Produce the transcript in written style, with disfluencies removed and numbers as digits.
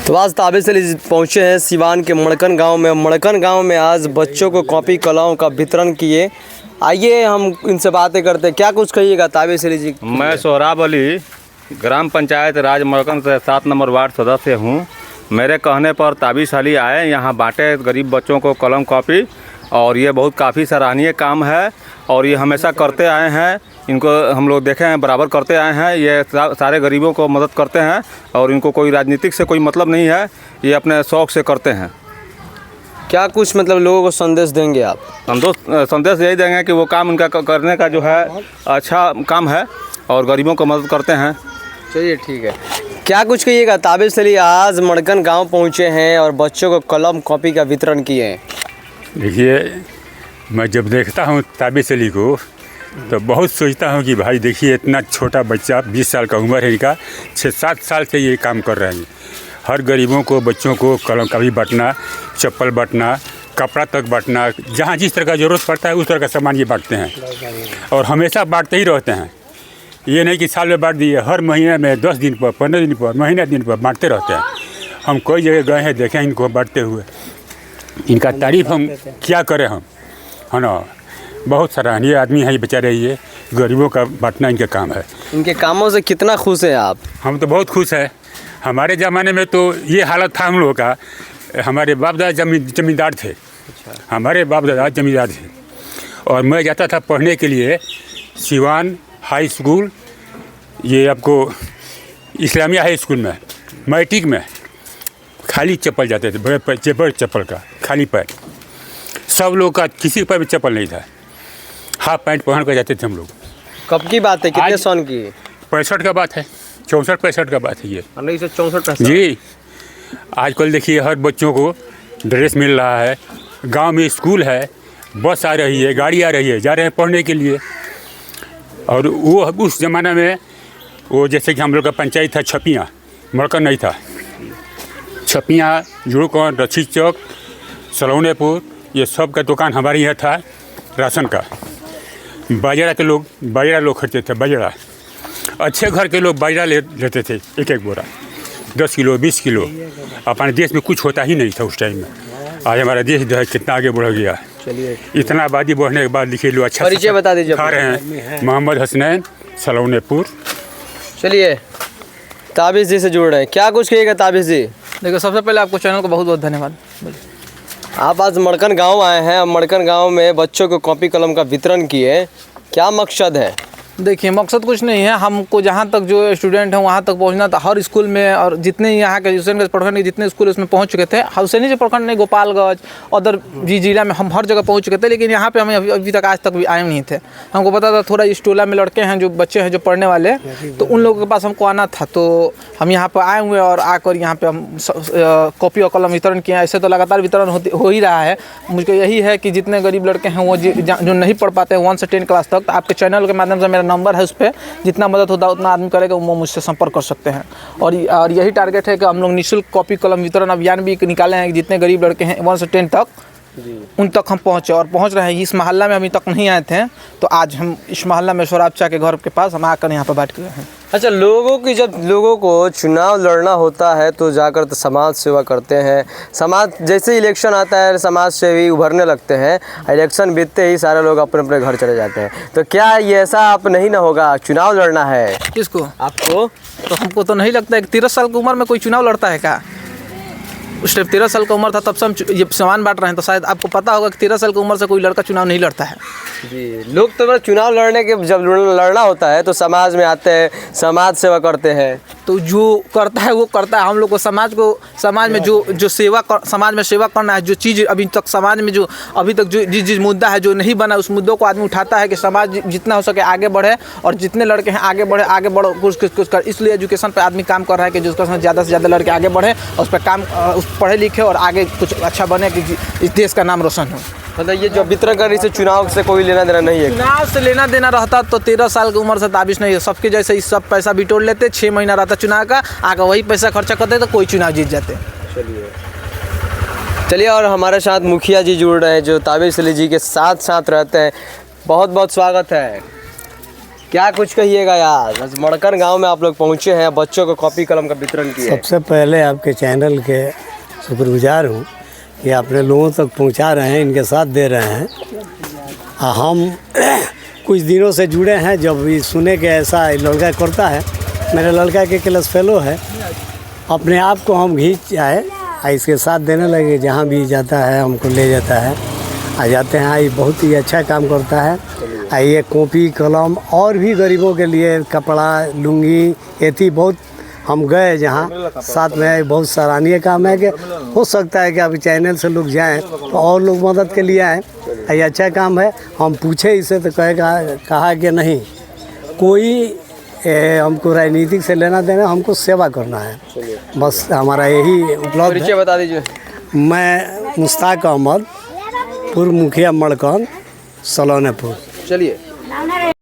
तो आज ताबिज़ अली पहुँचे हैं सिवान के मड़कन गांव में। मड़कन गांव में आज बच्चों को कॉपी कलमों का वितरण किए। आइए हम इनसे बातें करते हैं। क्या कुछ कहिएगा ताबिज़ अली जी? मैं सोहराब अली ग्राम पंचायत राज मड़कन से 7 नंबर वार्ड सदस्य हूँ। मेरे कहने पर ताबिज़ अली आए, यहाँ बांटे गरीब बच्चों को कलम कॉपी, और ये बहुत काफ़ी सराहनीय काम है और ये हमेशा करते आए हैं। इनको हम लोग देखे हैं, बराबर करते आए हैं। ये सारे गरीबों को मदद करते हैं और इनको कोई राजनीतिक से कोई मतलब नहीं है, ये अपने शौक़ से करते हैं। क्या कुछ मतलब लोगों को संदेश देंगे आप? संदेश यही देंगे कि वो काम उनका करने का जो है अच्छा काम है और गरीबों को मदद करते हैं। चलिए ठीक है। क्या कुछ कहिएगा? ताबिज़ अली आज मड़कन गांव पहुंचे हैं और बच्चों को कलम कॉपी का वितरण किए हैं। देखिए, मैं जब देखता हूँ ताबिज़ अली को तो बहुत सोचता हूँ कि भाई देखिए, इतना छोटा बच्चा 20 साल का उम्र है इनका, 6-7 साल से ये काम कर रहे हैं। हर गरीबों को, बच्चों को कलम का भी बांटना, चप्पल बांटना, कपड़ा तक बांटना, जहाँ जिस तरह का ज़रूरत पड़ता है उस तरह का सामान ये बांटते हैं और हमेशा बांटते ही रहते हैं। ये नहीं कि साल में बांट दिए, हर महीने में 10 दिन पर, 15 दिन पर, महीने दिन पर बांटते रहते हैं। हम कई जगह गए हैं, देखे इनको बांटते हुए। इनका तारीफ़ हम क्या करें हम, है ना। बहुत सराहनीय आदमी है ये बेचारे। ये गरीबों का बांटना इनका काम है। इनके कामों से कितना खुश हैं आप? हम तो बहुत खुश हैं। हमारे ज़माने में तो ये हालत था हम लोगों का। हमारे बाप दादा जमींदार थे। हमारे बाप दादा जमींदार थे और मैं जाता था पढ़ने के लिए सिवान हाई स्कूल, ये आपको इस्लामिया हाई स्कूल में, मैट्रिक में खाली चप्पल जाते थे, बड़े चप्पल का खाली पैर। सब लोग का किसी के पैर में चप्पल नहीं था, हाफ पैंट पहन कर जाते थे हम लोग। कब की बात है? कितने सन की? 65 का बात है, 64-65 का बात है ये। 1964 जी। आजकल देखिए हर बच्चों को ड्रेस मिल रहा है, गांव में स्कूल है, बस आ रही है, गाड़ी आ रही है, जा रहे हैं पढ़ने के लिए। और वो उस ज़माना में वो जैसे कि हम लोग का पंचायत था छपियाँ, मड़कन नहीं था। छपियाँ, जुड़कौन, रक्षी चौक, सलौनेपुर, ये सब का दुकान हमारे यहाँ था राशन का। बाजरा के लोग खरीदते थे, बाजरा। अच्छे घर के लोग बाजरा लेते थे, एक बोरा, 10 किलो 20 किलो। अपने देश में कुछ होता ही नहीं था उस टाइम में। आज हमारा देश जो है कितना आगे बढ़ गया। चलिए, इतना आबादी बढ़ने के बाद लिखे लोग अच्छा परिचय बता दीजिए। खा रहे हैं। मोहम्मद हसनैन, सलौनेपुर। चलिए, ताबिज़ जी से जुड़ रहे हैं। क्या कुछ कहिएगा ताबिज़ जी? देखो, सबसे पहले आपको चैनल को बहुत बहुत धन्यवाद। आप आज मड़कन गांव आए हैं और मड़कन गांव में बच्चों को कॉपी कलम का वितरण किए, क्या मकसद है? देखिए, मकसद कुछ नहीं है। हमको जहाँ तक जो स्टूडेंट हैं वहाँ तक पहुँचना था। हर स्कूल में और जितने यहाँ के हुसैनगंज प्रखंड के जितने स्कूल उसमें पहुँच चुके थे। हुसैनगंज प्रखंड नहीं, गोपालगंज, अदर जिला में हम हर जगह पहुँच चुके थे, लेकिन यहाँ पे हम अभी तक आज तक भी आए नहीं थे। हमको पता था थोड़ा इस टोला में लड़के हैं जो बच्चे हैं जो पढ़ने वाले, तो उन लोगों के पास हमको आना था, तो हम यहाँ पर आए हुए और आकर यहाँ पर हम कॉपी और कलम वितरण किए। ऐसे तो लगातार वितरण हो ही रहा है। मुझको यही है कि जितने गरीब लड़के हैं वो जो नहीं पढ़ पाते हैं 1 से 10 क्लास तक, तो आपके चैनल के माध्यम से मेरा नंबर है, उस पर जितना मदद होता है उतना आदमी करेगा, वो मुझसे संपर्क कर सकते हैं। और यही टारगेट है कि हम लोग निःशुल्क कॉपी कलम वितरण अभियान भी निकाले हैं। जितने गरीब लड़के हैं 1 से 10 तक, उन तक हम पहुँचे और पहुँच रहे हैं। इस मोहल्ला में अभी तक नहीं आए थे, तो आज हम इस मोहल्ला में सोहराब चा के घर के पास हम आकर यहाँ पर बैठ गए हैं। अच्छा, जब लोगों को चुनाव लड़ना होता है तो जाकर तो समाज सेवा करते हैं। समाज जैसे इलेक्शन आता है समाज सेवी उभरने लगते हैं। इलेक्शन बीतते ही सारे लोग अपने अपने घर चले जाते हैं। तो क्या ये ऐसा आप नहीं ना होगा? चुनाव लड़ना है किसको? आपको? तो हमको तो नहीं लगता है कि 13 साल की उम्र में कोई चुनाव लड़ता है क्या? उस टाइम 13 साल का उम्र था तब से हम ये सामान बांट रहे हैं, तो शायद आपको पता होगा कि 13 साल की उम्र से कोई लड़का चुनाव नहीं लड़ता है। जी, लोग तो चुनाव लड़ने के जब लड़ना होता है तो समाज में आते हैं, समाज सेवा करते हैं। तो जो करता है वो करता है। हम लोग को समाज में जो समाज में सेवा करना है। जो चीज़ अभी तक समाज में जो अभी तक जो जिस मुद्दा है जो नहीं बना, उस मुद्दों को आदमी उठाता है कि समाज जितना हो सके आगे बढ़े और जितने लड़के हैं आगे बढ़ो कुछ कर। इसलिए एजुकेशन पर आदमी काम कर रहा है कि जिसका ज़्यादा से ज़्यादा लड़के आगे बढ़े और उस पर काम पढ़े लिखे और आगे कुछ अच्छा बने कि इस देश का नाम रोशन हो। मतलब ये जो वितरण कर रही से चुनाव से कोई लेना देना नहीं है? चुनाव से लेना देना रहता तो 13 साल की उम्र से ताबिज़ नहीं है। सबके जैसे इस सब पैसा बिटोर लेते, 6 महीना रहता चुनाव का, आकर वही पैसा खर्चा करते तो कोई चुनाव जीत जाते। चलिए, और हमारे साथ मुखिया जी जुड़ रहे हैं जो ताबिज़ अली जी के साथ रहते हैं। बहुत बहुत स्वागत है। क्या कुछ कहिएगा यार, आज मड़कन गांव में आप लोग पहुंचे हैं, बच्चों को कॉपी कलम का वितरण किया है। सबसे पहले आपके चैनल के शुक्रगुजार हूँ कि आपने लोगों तक पहुँचा रहे हैं, इनके साथ दे रहे हैं। हम कुछ दिनों से जुड़े हैं, जब भी सुने कि ऐसा लड़का करता है, मेरे लड़का के क्लास फेलो है, अपने आप को हम खींच आए, इसके साथ देने लगे। जहाँ भी जाता है हमको ले जाता है, आ जाते हैं। ये बहुत ही अच्छा काम करता है। ये कॉपी कलम और भी गरीबों के लिए कपड़ा लुंगी एथी बहुत हम गए जहाँ साथ में, बहुत सराहनीय काम है कि हो सकता है कि अभी चैनल से लोग जाएं तो और लोग मदद के लिए आएँ। ये अच्छा काम है। हम पूछे इसे तो कहा कि नहीं कोई हमको राजनीतिक से लेना देना, हमको सेवा करना है, बस हमारा यही उपलब्ध परिचय बता दीजिए। मैं मुश्ताक अहमद, पूर्व मुखिया मड़कन सलोनेपुर। चलिए।